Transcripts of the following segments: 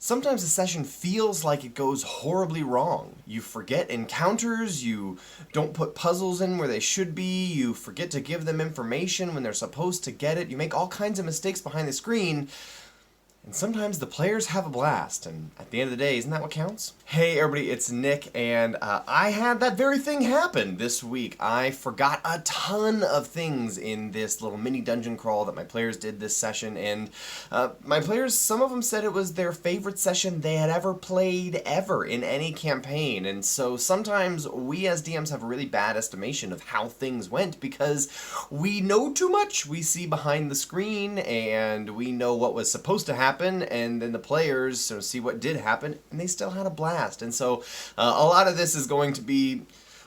Sometimes a session feels like it goes horribly wrong. You forget encounters, you don't put puzzles in where they should be, you forget to give them information when they're supposed to get it, you make all kinds of mistakes behind the screen, and sometimes the players have a blast, and at the end of the day, isn't that what counts? Hey everybody, it's Nick, and I had that very thing happen this week. I forgot a ton of things in this little mini dungeon crawl that my players did this session, and my players, some of them said it was their favorite session they had ever played ever in any campaign, and so sometimes we as DMs have a really bad estimation of how things went because we know too much. We see behind the screen, and we know what was supposed to happen, and then the players see what did happen, and they still had a blast. And so a lot of this is going to be,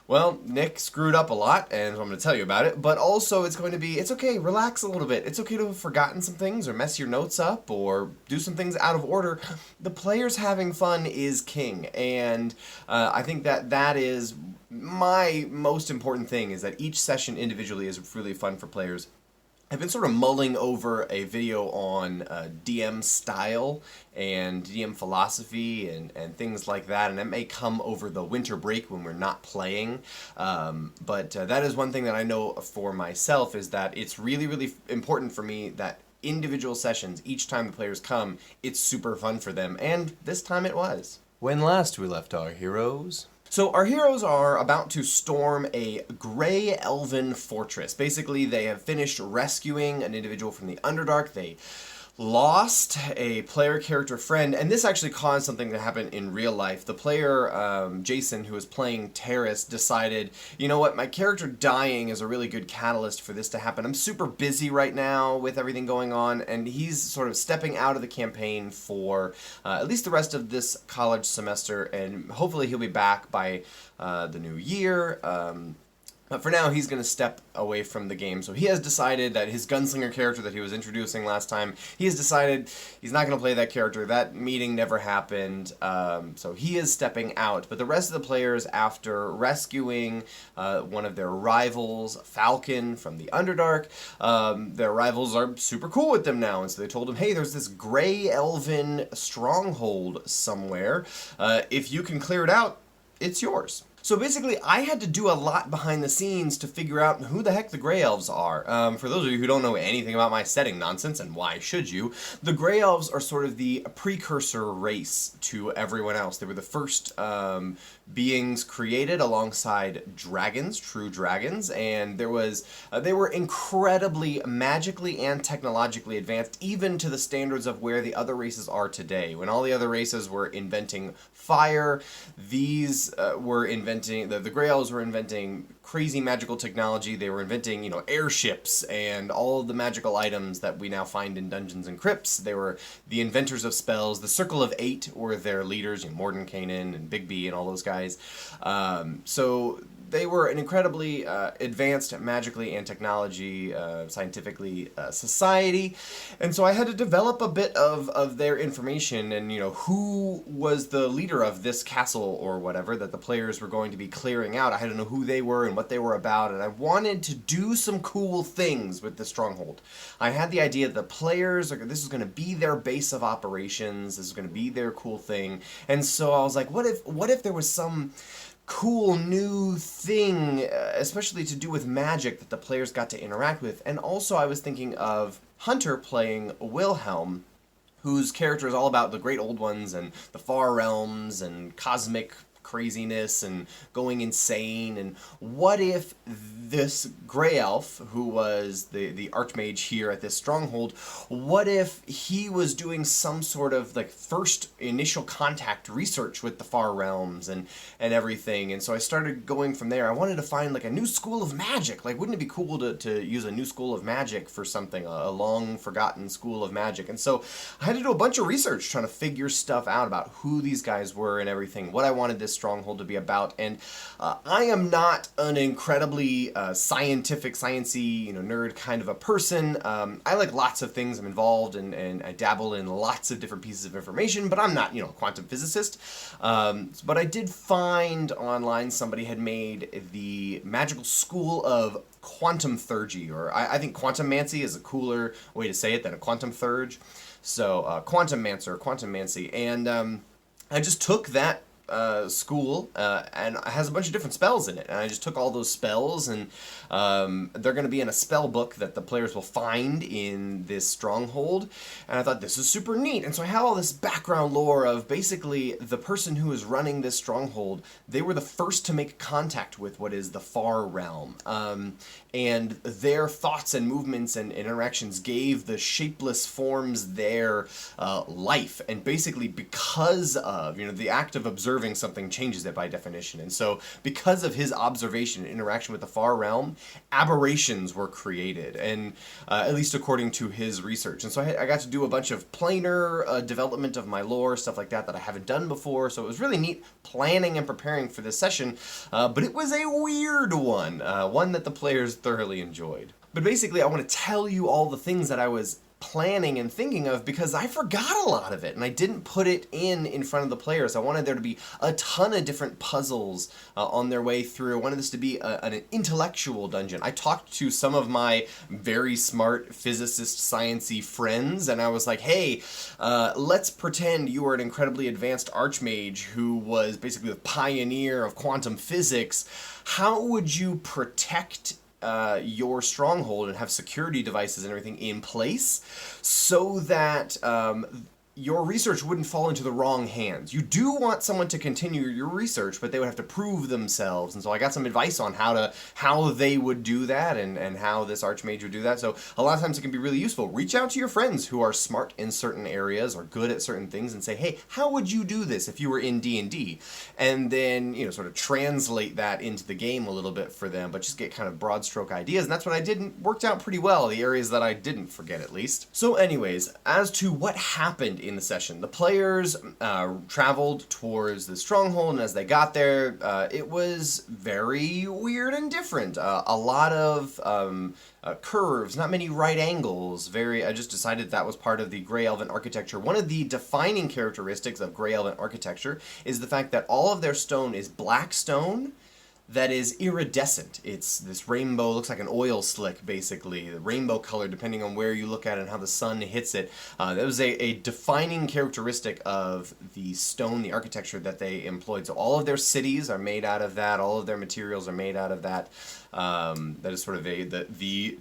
well, Nick screwed up a lot, and I'm going to tell you about it, but also it's going to be, it's okay, relax a little bit. It's okay to have forgotten some things, or mess your notes up, or do some things out of order. The players having fun is king, and I think that is my most important thing, is that each session individually is really fun for players. I've been sort of mulling over a video on DM style and DM philosophy and things like that, and it may come over the winter break when we're not playing, but that is one thing that I know for myself, is that it's really, really important for me that individual sessions, each time the players come, it's super fun for them, and this time it was. When last we left our heroes... So our heroes are about to storm a gray elven fortress. Basically, they have finished rescuing an individual from the Underdark. They lost a player character friend, and this actually caused something to happen in real life. The player, Jason, who was playing Terrace, decided, you know what, my character dying is a really good catalyst for this to happen. I'm super busy right now with everything going on, and he's sort of stepping out of the campaign for at least the rest of this college semester, and hopefully he'll be back by the new year. But for now, he's going to step away from the game. So he has decided that his gunslinger character that he was introducing last time, he has decided he's not going to play that character. That meeting never happened, so he is stepping out. But the rest of the players, after rescuing one of their rivals, Falcon, from the Underdark, their rivals are super cool with them now. And so they told him, hey, there's this gray elven stronghold somewhere. If you can clear it out, it's yours. So basically, I had to do a lot behind the scenes to figure out who the heck the Grey Elves are. For those of you who don't know anything about my setting nonsense, and why should you, the Grey Elves are sort of the precursor race to everyone else. They were the first beings created alongside dragons, true dragons, and they were incredibly magically and technologically advanced, even to the standards of where the other races are today. When all the other races were inventing fire, these were inventing, the Grey Elves were inventing crazy magical technology. They were inventing, airships and all of the magical items that we now find in dungeons and crypts. They were the inventors of spells. The Circle of Eight were their leaders, Mordenkainen and Bigby and all those guys. So they were an incredibly advanced magically and technology, scientifically society, and so I had to develop a bit of their information and, who was the leader of this castle or whatever that the players were going to be clearing out. I had to know who they were and what they were about, and I wanted to do some cool things with the stronghold. I had the idea that the players, this is going to be their base of operations, this is going to be their cool thing, and so I was like, what if there was some cool new thing, especially to do with magic, that the players got to interact with. And also I was thinking of Hunter playing Wilhelm, whose character is all about the great old ones and the far realms and cosmic craziness and going insane. And what if this Grey Elf, who was the Archmage here at this stronghold, what if he was doing some sort of first initial contact research with the far realms and everything? And so I started going from there. I wanted to find a new school of magic. Wouldn't it be cool to use a new school of magic for something, a long forgotten school of magic? And so I had to do a bunch of research trying to figure stuff out about who these guys were and everything, what I wanted this stronghold to be about. And I am not an incredibly scientific, sciencey, nerd kind of a person. I like lots of things. I'm involved and I dabble in lots of different pieces of information, but I'm not, a quantum physicist. But I did find online somebody had made the magical school of quantum theurgy, or I think quantum mancy is a cooler way to say it than a quantum theurge. So Quantum Mancer, Quantum Mancy, and I just took that school, and it has a bunch of different spells in it, and I just took all those spells, and they're going to be in a spell book that the players will find in this stronghold, and I thought this is super neat, and so I have all this background lore of basically the person who is running this stronghold. They were the first to make contact with what is the Far Realm, and their thoughts and movements and interactions gave the shapeless forms their life, and basically because of, the act of observing something changes it by definition. And so because of his observation and interaction with the Far Realm, aberrations were created, and at least according to his research. And so I got to do a bunch of planar development of my lore, stuff like that I haven't done before, so it was really neat planning and preparing for this session, but it was a weird one, one that the players thoroughly enjoyed. But basically I want to tell you all the things that I was planning and thinking of because I forgot a lot of it and I didn't put it in front of the players. I wanted there to be a ton of different puzzles on their way through. I wanted this to be an intellectual dungeon. I talked to some of my very smart physicist sciencey friends and I was like, hey, let's pretend you are an incredibly advanced archmage who was basically the pioneer of quantum physics. How would you protect your stronghold and have security devices and everything in place so that your research wouldn't fall into the wrong hands? You do want someone to continue your research, but they would have to prove themselves. And so I got some advice on how they would do that and how this archmage would do that. So a lot of times it can be really useful. Reach out to your friends who are smart in certain areas or good at certain things and say, hey, how would you do this if you were in D&D? And then, sort of translate that into the game a little bit for them, but just get kind of broad stroke ideas. And that's what I did, and worked out pretty well, the areas that I didn't forget at least. So anyways, as to what happened in the session, the players traveled towards the stronghold, and as they got there, it was very weird and different. A lot of curves, not many right angles. I just decided that was part of the Grey Elven architecture. One of the defining characteristics of Grey Elven architecture is the fact that all of their stone is black stone that is iridescent. It's this rainbow, looks like an oil slick, basically. The rainbow color, depending on where you look at it and how the sun hits it. That was a defining characteristic of the stone, the architecture that they employed. So all of their cities are made out of that. All of their materials are made out of that. That is sort of the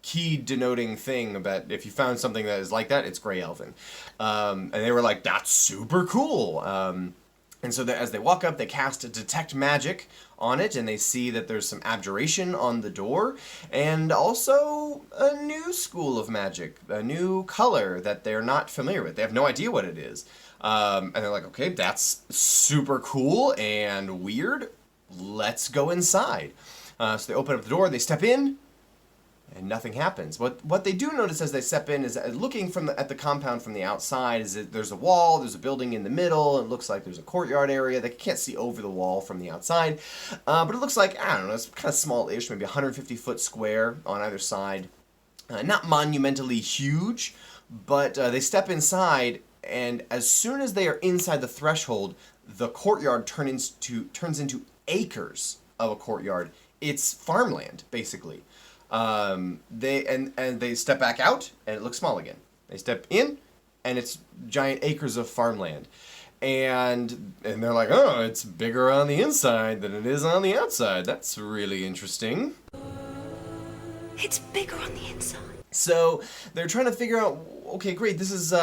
key denoting thing that if you found something that is like that, it's Grey Elven. And they were like, that's super cool. And so as they walk up, they cast Detect Magic on it, and they see that there's some abjuration on the door, and also a new school of magic, a new color that they're not familiar with. They have no idea what it is. And they're like, okay, that's super cool and weird. Let's go inside. So they open up the door, they step in, and nothing happens. What they do notice as they step in is that looking at the compound from the outside is that there's a wall, there's a building in the middle, it looks like there's a courtyard area. They can't see over the wall from the outside, but it looks like, I don't know, it's kind of small-ish, maybe 150-foot square on either side. Not monumentally huge, but they step inside, and as soon as they are inside the threshold, the courtyard turns into acres of a courtyard. It's farmland, basically. They step back out, and it looks small again. They step in, and it's giant acres of farmland. And they're like, oh, it's bigger on the inside than it is on the outside. That's really interesting. It's bigger on the inside. So they're trying to figure out, okay, great, this is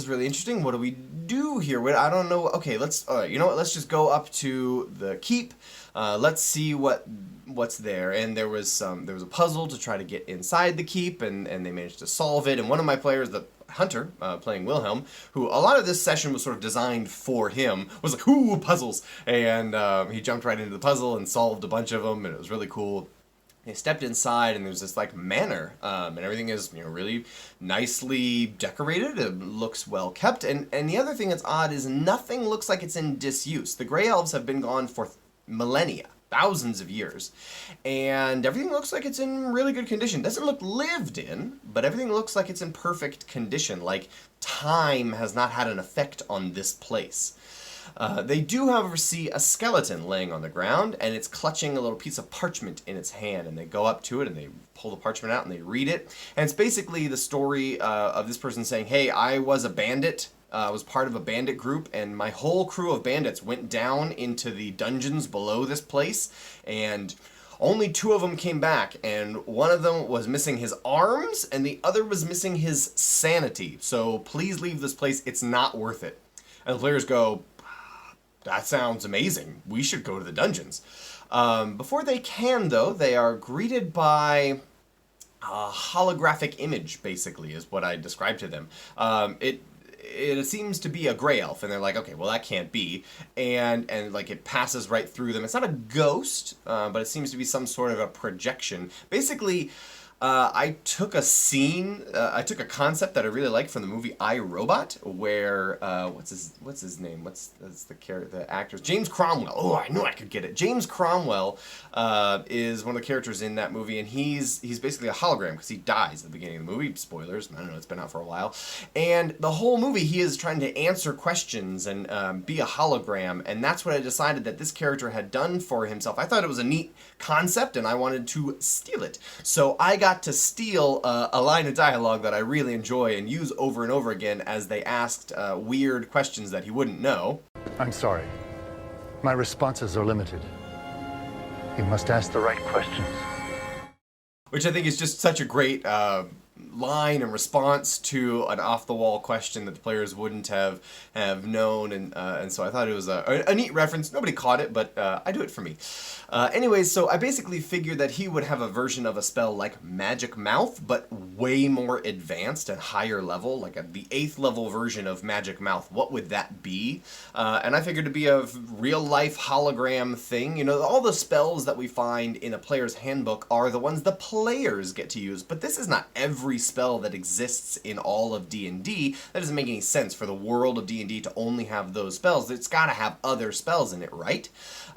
really interesting. What do we do here? I don't know. Okay, let's let's just go up to the keep. Let's see what's there. And there was a puzzle to try to get inside the keep, and they managed to solve it. And one of my players, the Hunter, playing Wilhelm, who a lot of this session was sort of designed for him, was like, ooh, puzzles. And he jumped right into the puzzle and solved a bunch of them, and it was really cool. They stepped inside, and there's this like manor, and everything is really nicely decorated. It looks well kept, and the other thing that's odd is nothing looks like it's in disuse. The Grey Elves have been gone for millennia, thousands of years, and everything looks like it's in really good condition. Doesn't look lived in, but everything looks like it's in perfect condition. Like time has not had an effect on this place. They do, however, see a skeleton laying on the ground, and it's clutching a little piece of parchment in its hand, and they go up to it and they pull the parchment out and they read it. And it's basically the story of this person saying, hey, I was a bandit. I was part of a bandit group, and my whole crew of bandits went down into the dungeons below this place, and only 2 of them came back, and one of them was missing his arms, and the other was missing his sanity. So please leave this place. It's not worth it. And the players go, that sounds amazing. We should go to the dungeons. Before they can, though, they are greeted by a holographic image, basically, is what I described to them. It seems to be a gray elf, and they're like, okay, well, that can't be, and like it passes right through them. It's not a ghost, but it seems to be some sort of a projection. Basically, I took a scene, I took a concept that I really liked from the movie I, Robot, where what's his name? That's the actor's James Cromwell. Oh, I knew I could get it. James Cromwell is one of the characters in that movie, and he's basically a hologram because he dies at the beginning of the movie. Spoilers. I don't know. It's been out for a while, and the whole movie he is trying to answer questions and be a hologram, and that's what I decided that this character had done for himself. I thought it was a neat concept, and I wanted to steal it. So I got to steal a line of dialogue that I really enjoy and use over and over again as they asked weird questions that he wouldn't know. I'm sorry. My responses are limited. You must ask the right questions. Which I think is just such a great line and response to an off-the-wall question that the players wouldn't have known, and so I thought it was a neat reference. Nobody caught it, but I do it for me. Anyways, so I basically figured that he would have a version of a spell like Magic Mouth, but way more advanced and higher level, like the 8th level version of Magic Mouth. What would that be? And I figured it'd be a real-life hologram thing. You know, all the spells that we find in a player's handbook are the ones the players get to use, but this is not every spell that exists in all of D&D. That doesn't make any sense for the world of D&D to only have those spells. It's got to have other spells in it, right?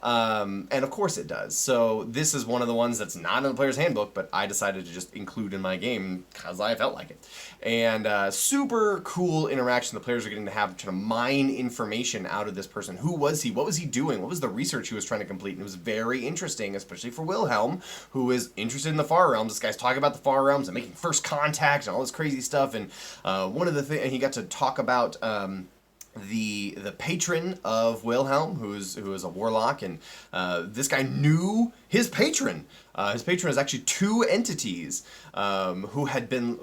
And of course it does. So this is one of the ones that's not in the player's handbook, but I decided to just include in my game because I felt like it. And super cool interaction the players are getting to have to mine information out of this person. Who was he? What was he doing? What was the research he was trying to complete? And it was very interesting, especially for Wilhelm, who is interested in the Far Realms. This guy's talking about the Far Realms and making first contact and all this crazy stuff. And one of the things, and he got to talk about the patron of Wilhelm, who is a warlock, and this guy knew his patron. His patron is actually 2 entities who had been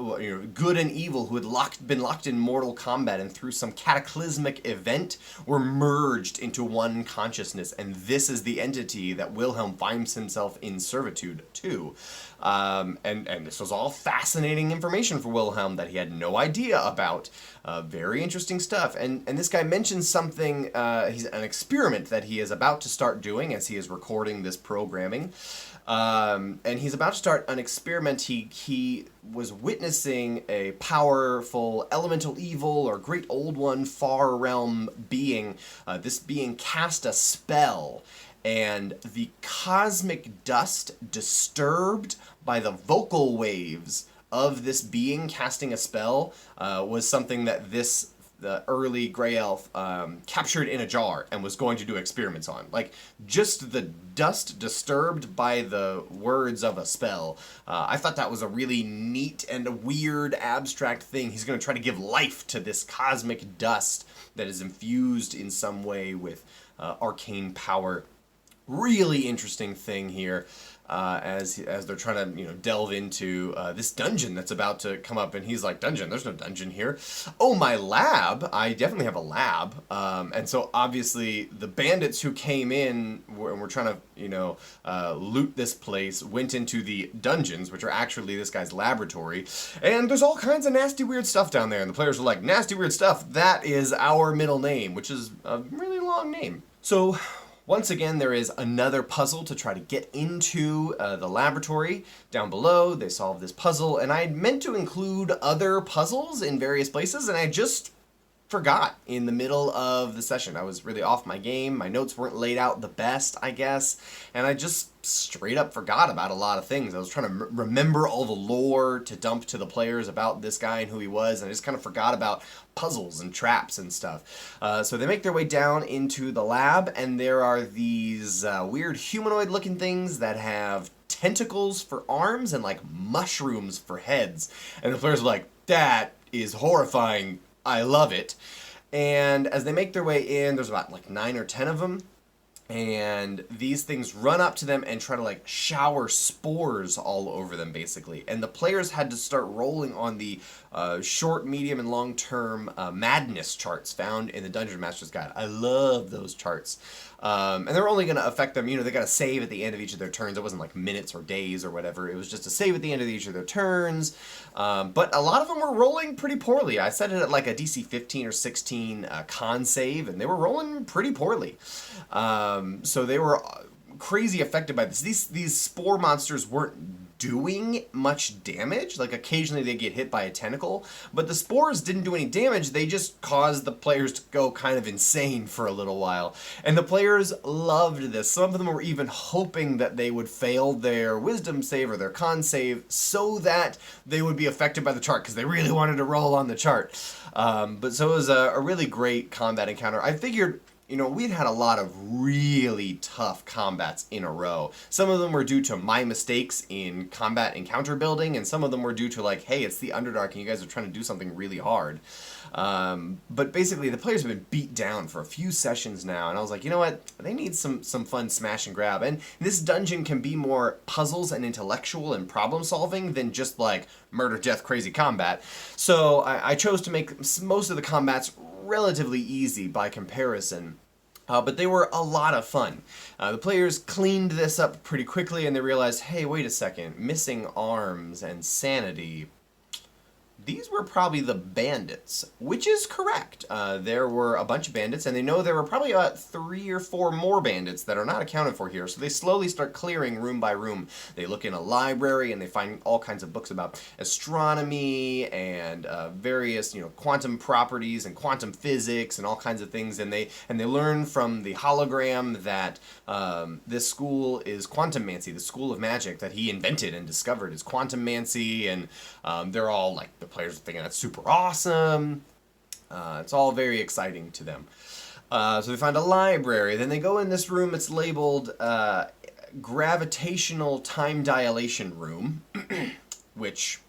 good and evil, who had been locked in mortal combat, and through some cataclysmic event were merged into one consciousness. And this is the entity that Wilhelm finds himself in servitude to. And this was all fascinating information for Wilhelm that he had no idea about. Very interesting stuff. And this guy mentions something, he's an experiment that he is about to start doing as he is recording this programming. And he's about to start an experiment. He was witnessing a powerful elemental evil or great old one far realm being. This being cast a spell, and the cosmic dust disturbed by the vocal waves of this being casting a spell was something that the early Grey Elf captured in a jar and was going to do experiments on. Like, just the dust disturbed by the words of a spell. I thought that was a really neat and a weird abstract thing. He's going to try to give life to this cosmic dust that is infused in some way with arcane power. Really interesting thing here. As they're trying to delve into this dungeon that's about to come up, and he's like, dungeon? There's no dungeon here. Oh, my lab? I definitely have a lab. And so obviously the bandits who came in and were trying to loot this place went into the dungeons, which are actually this guy's laboratory. And there's all kinds of nasty weird stuff down there. And the players were like, nasty weird stuff. That is our middle name, which is a really long name. So once again, there is another puzzle to try to get into the laboratory. Down below, they solve this puzzle, and I had meant to include other puzzles in various places, and I just forgot in the middle of the session. I was really off my game. My notes weren't laid out the best, I guess. And I just straight up forgot about a lot of things. I was trying to remember all the lore to dump to the players about this guy and who he was. And I just kind of forgot about puzzles and traps and stuff. So they make their way down into the lab. And there are these weird humanoid looking things that have tentacles for arms and like mushrooms for heads. And the players are like, that is horrifying. I love it. And as they make their way in, there's about like 9 or 10 of them. And these things run up to them and try to like shower spores all over them, basically. And the players had to start rolling on the short, medium, and long-term madness charts found in the Dungeon Master's Guide. I love those charts. And they're only going to affect them, they got to save at the end of each of their turns. It wasn't like minutes or days or whatever. It was just a save at the end of each of their turns. But a lot of them were rolling pretty poorly. I set it at like a DC 15 or 16 con save, and they were rolling pretty poorly. So they were crazy affected by this. These spore monsters weren't doing much damage. Like occasionally they get hit by a tentacle, but the spores didn't do any damage. They just caused the players to go kind of insane for a little while. And the players loved this. Some of them were even hoping that they would fail their wisdom save or their con save so that they would be affected by the chart, because they really wanted to roll on the chart. But so it was a really great combat encounter. I figured, we'd had a lot of really tough combats in a row. Some of them were due to my mistakes in combat encounter building, and some of them were due to like, hey, it's the Underdark and you guys are trying to do something really hard. But basically, the players have been beat down for a few sessions now, and I was like, you know what? They need some fun smash and grab. And this dungeon can be more puzzles and intellectual and problem solving than just like murder, death, crazy combat. So I chose to make most of the combats relatively easy by comparison. But they were a lot of fun. The players cleaned this up pretty quickly, and they realized, hey, wait a second, missing arms and sanity. These were probably the bandits, which is correct. There were a bunch of bandits, and they know there were probably about 3 or 4 more bandits that are not accounted for here. So they slowly start clearing room by room. They look in a library, and they find all kinds of books about astronomy and various, quantum properties and quantum physics and all kinds of things. And they learn from the hologram that this school is quantummancy, the school of magic that he invented and discovered is quantummancy, and they're all like, the players are thinking that's super awesome. It's all very exciting to them. So they find a library. Then they go in this room. It's labeled gravitational time dilation room, which,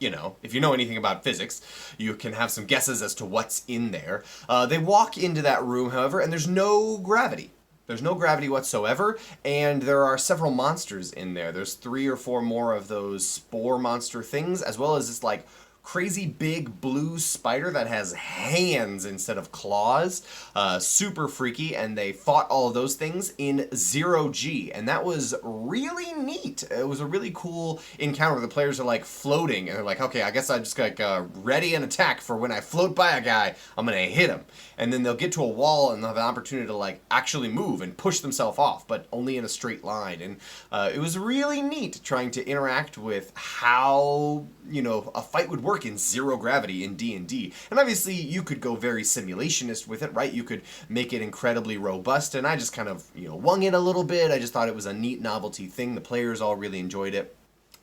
if you know anything about physics, you can have some guesses as to what's in there. They walk into that room, however, and there's no gravity. There's no gravity whatsoever, and there are several monsters in there. There's 3 or 4 more of those spore monster things, as well as this, like, crazy big blue spider that has hands instead of claws. Super freaky, and they fought all of those things in 0G, and that was really neat. It was a really cool encounter. The players are like floating, and they're like, okay, I guess I just like ready an attack for when I float by a guy, I'm gonna hit him. And then they'll get to a wall and they'll have an opportunity to like actually move and push themselves off, but only in a straight line. And it was really neat trying to interact with how, a fight would work in 0 gravity in D&D. And obviously you could go very simulationist with it, right? You could make it incredibly robust, and I just kind of, wung it a little bit. I just thought it was a neat novelty thing. The players all really enjoyed it.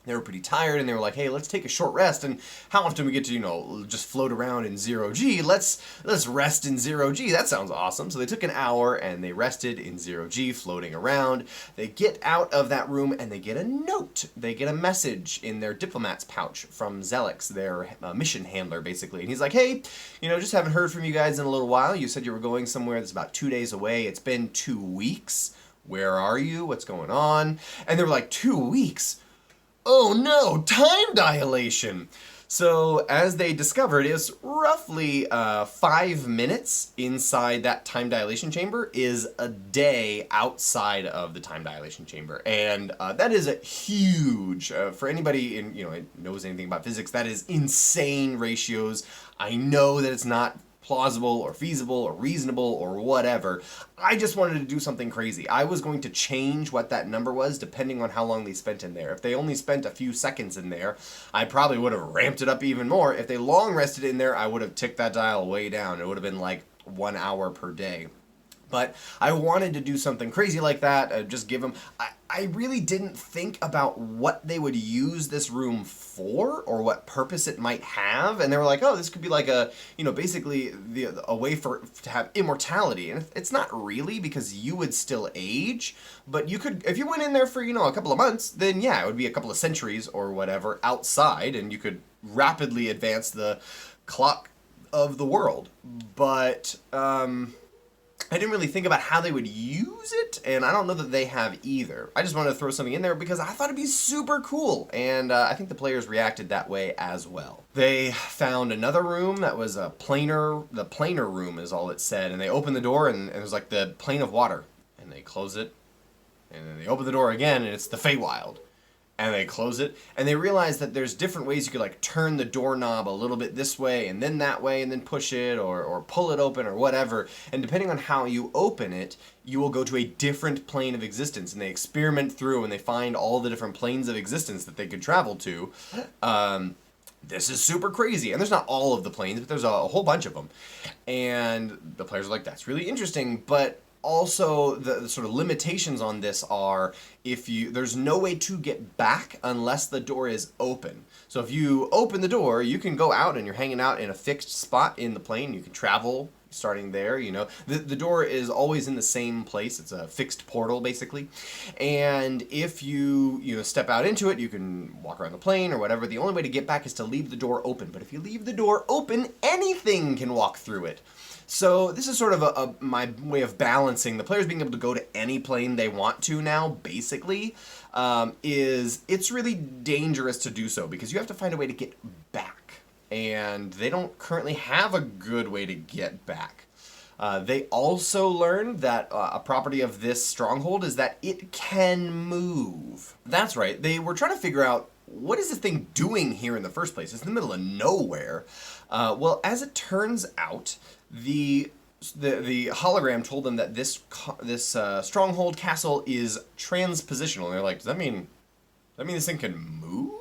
They were pretty tired, and they were like, hey, let's take a short rest, and how often we get to, just float around in 0G? Let's rest in 0G. That sounds awesome. So they took an hour, and they rested in 0G, floating around. They get out of that room, and they get a note. They get a message in their diplomat's pouch from Zelix, their mission handler, basically. And he's like, hey, just haven't heard from you guys in a little while. You said you were going somewhere that's about 2 days away. It's been 2 weeks. Where are you? What's going on? And they were like, 2 weeks? Oh no, time dilation! So, as they discovered, it's roughly 5 minutes inside that time dilation chamber is a day outside of the time dilation chamber. And that is a huge, for anybody knows anything about physics, that is insane ratios. I know that it's not plausible or feasible or reasonable or whatever. I just wanted to do something crazy. I was going to change what that number was depending on how long they spent in there. If they only spent a few seconds in there, I probably would have ramped it up even more. If they long rested in there, I would have ticked that dial way down. It would have been like 1 hour per day. But I wanted to do something crazy like that, just give them... I really didn't think about what they would use this room for or what purpose it might have. And they were like, oh, this could be like a, basically a way to have immortality. And it's not really, because you would still age. But you could, if you went in there for, a couple of months, then yeah, it would be a couple of centuries or whatever outside. And you could rapidly advance the clock of the world. But, I didn't really think about how they would use it, and I don't know that they have either. I just wanted to throw something in there because I thought it'd be super cool, and I think the players reacted that way as well. They found another room that was the planar room is all it said, and they opened the door, and it was like the plane of water, and they close it, and then they open the door again, and it's the Feywild. And they close it, and they realize that there's different ways you could like turn the doorknob a little bit this way and then that way and then push it or pull it open or whatever. And depending on how you open it, you will go to a different plane of existence. And they experiment through and they find all the different planes of existence that they could travel to. This is super crazy. And there's not all of the planes, but there's a whole bunch of them. And the players are like, that's really interesting, but also, the sort of limitations on this are there's no way to get back unless the door is open. So if you open the door, you can go out and you're hanging out in a fixed spot in the plane. You can travel starting there, The door is always in the same place. It's a fixed portal, basically. And if you step out into it, you can walk around the plane or whatever. The only way to get back is to leave the door open. But if you leave the door open, anything can walk through it. So this is sort of my way of balancing the players being able to go to any plane they want to now, basically, it's really dangerous to do so because you have to find a way to get back. And they don't currently have a good way to get back. They also learned that a property of this stronghold is that it can move. That's right, they were trying to figure out what is this thing doing here in the first place? It's in the middle of nowhere. Well, as it turns out, the hologram told them that this stronghold castle is transpositional. And they're like, does that mean this thing can move?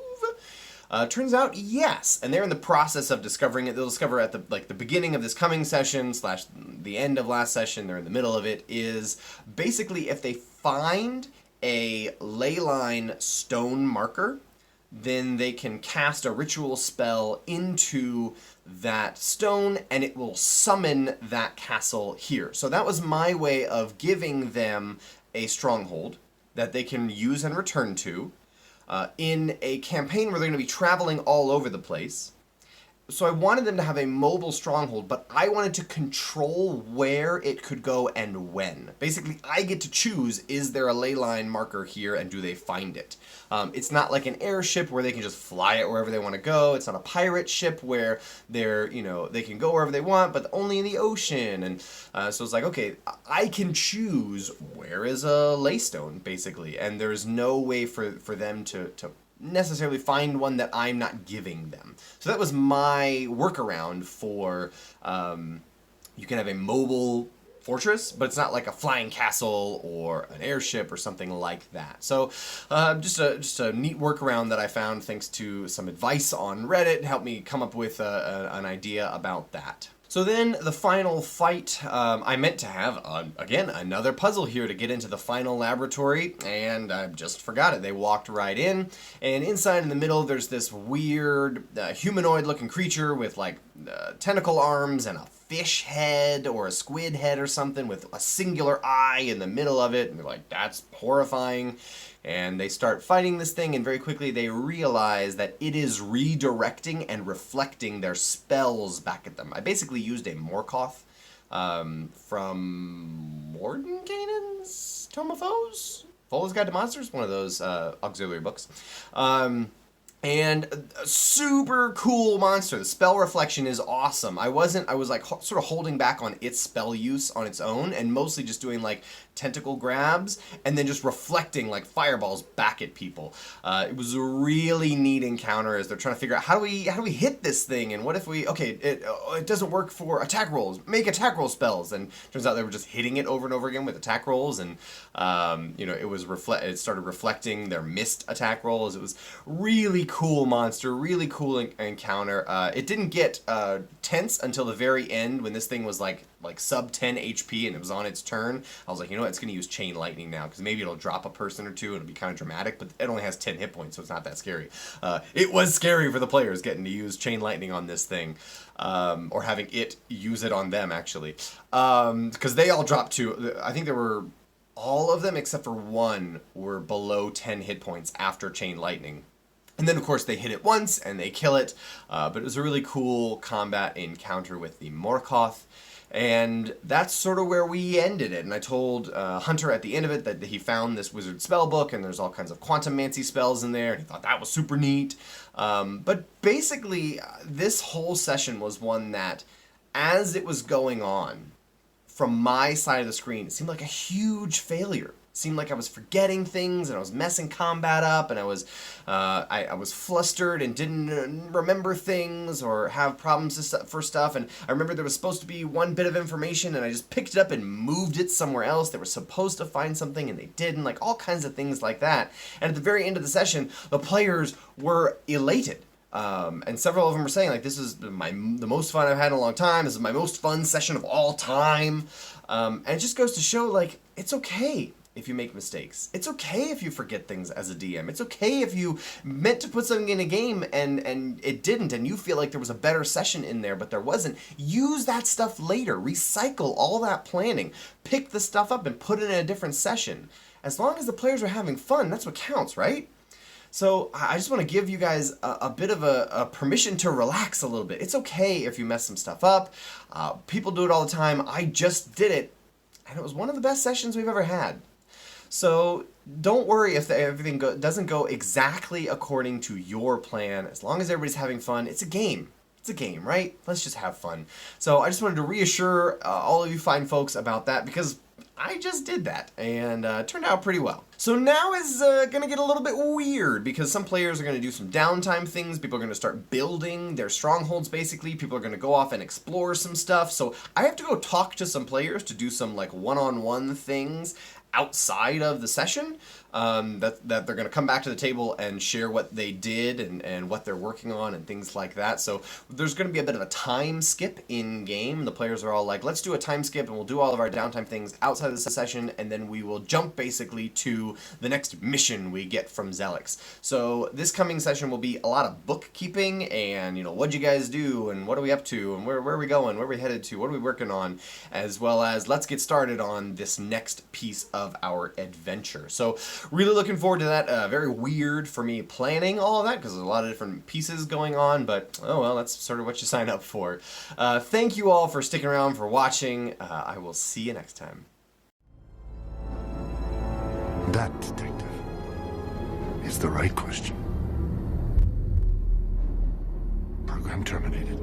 Turns out, yes, and they're in the process of discovering it. They'll discover at the beginning of this coming session / the end of last session. They're in the middle of it. Is basically if they find a leyline stone marker, then they can cast a ritual spell into that stone and it will summon that castle here. So that was my way of giving them a stronghold that they can use and return to in a campaign where they're going to be traveling all over the place. So I wanted them to have a mobile stronghold, but I wanted to control where it could go and when. Basically, I get to choose, is there a ley line marker here and do they find it? It's not like an airship where they can just fly it wherever they want to go. It's not a pirate ship where they can go wherever they want, but only in the ocean. And so it's like, okay, I can choose where is a laystone, basically. And there's no way for them to necessarily find one that I'm not giving them. So that was my workaround for you can have a mobile fortress, but it's not like a flying castle or an airship or something like that. So just a neat workaround that I found thanks to some advice on Reddit helped me come up with an idea about that. So then the final fight, I meant to have, again, another puzzle here to get into the final laboratory, and I just forgot it. They walked right in, and inside in the middle there's this weird humanoid-looking creature with like tentacle arms and a fish head or a squid head or something with a singular eye in the middle of it, and they're like, that's horrifying. And they start fighting this thing, and very quickly they realize that it is redirecting and reflecting their spells back at them. I basically used a Morkoth from Mordenkainen's Tome of Foes? Foes Guide to Monsters? One of those auxiliary books. And a super cool monster. The spell reflection is awesome. I was like sort of holding back on its spell use on its own and mostly just doing like tentacle grabs and then just reflecting like fireballs back at people. It was a really neat encounter as they're trying to figure out how do we hit this thing, and what if we it doesn't work for attack rolls. Make attack roll spells, and turns out they were just hitting it over and over again with attack rolls, and it started reflecting their missed attack rolls. It was really cool monster, really cool encounter. It didn't get tense until the very end when this thing was like sub 10 HP and it was on its turn. I was like, you know what, it's going to use Chain Lightning now because maybe it'll drop a person or two. It'll be kind of dramatic, but it only has 10 hit points, so it's not that scary. It was scary for the players getting to use Chain Lightning on this thing, or having it use it on them, actually. Because they all dropped to, I think there were, all of them except for one were below 10 hit points after Chain Lightning. And then, of course, they hit it once and they kill it. But it was a really cool combat encounter with the Morkoth. And that's sort of where we ended it. And I told Hunter at the end of it that he found this wizard spell book, and there's all kinds of quantum-mancy spells in there, and he thought that was super neat. But basically, this whole session was one that, as it was going on, from my side of the screen, it seemed like a huge failure. It seemed like I was forgetting things, and I was messing combat up, and I was flustered and didn't remember things or have problems for stuff. And I remember there was supposed to be one bit of information, and I just picked it up and moved it somewhere else. They were supposed to find something, and they didn't. Like all kinds of things like that. And at the very end of the session, the players were elated. And several of them were saying, like, this is the most fun I've had in a long time. This is my most fun session of all time. And it just goes to show, like, it's okay if you make mistakes. It's okay if you forget things as a DM. It's okay if you meant to put something in a game and it didn't, and you feel like there was a better session in there, but there wasn't. Use that stuff later. Recycle all that planning. Pick the stuff up and put it in a different session. As long as the players are having fun, that's what counts, right? So I just want to give you guys a bit of a permission to relax a little bit. It's okay if you mess some stuff up. People do it all the time. I just did it, and it was one of the best sessions we've ever had. So don't worry if everything doesn't go exactly according to your plan. As long as everybody's having fun, it's a game. It's a game, right? Let's just have fun. So I just wanted to reassure all of you fine folks about that, because I just did that, and it turned out pretty well. So now is going to get a little bit weird, because some players are going to do some downtime things. People are going to start building their strongholds, basically. People are going to go off and explore some stuff. So I have to go talk to some players to do some like one-on-one things outside of the session, that they're going to come back to the table and share what they did and what they're working on and things like that. So there's going to be a bit of a time skip in game. The players are all like, let's do a time skip and we'll do all of our downtime things outside of the session, and then we will jump basically to the next mission we get from Zelix. So this coming session will be a lot of bookkeeping and, what'd you guys do and what are we up to and where are we going, where are we headed to, what are we working on, as well as let's get started on this next piece of our adventure. So really looking forward to that. Very weird for me planning all of that because there's a lot of different pieces going on, but oh well, that's sort of what you sign up for. Thank you all for sticking around, for watching. I will see you next time. That, detective, is the right question. Program terminated.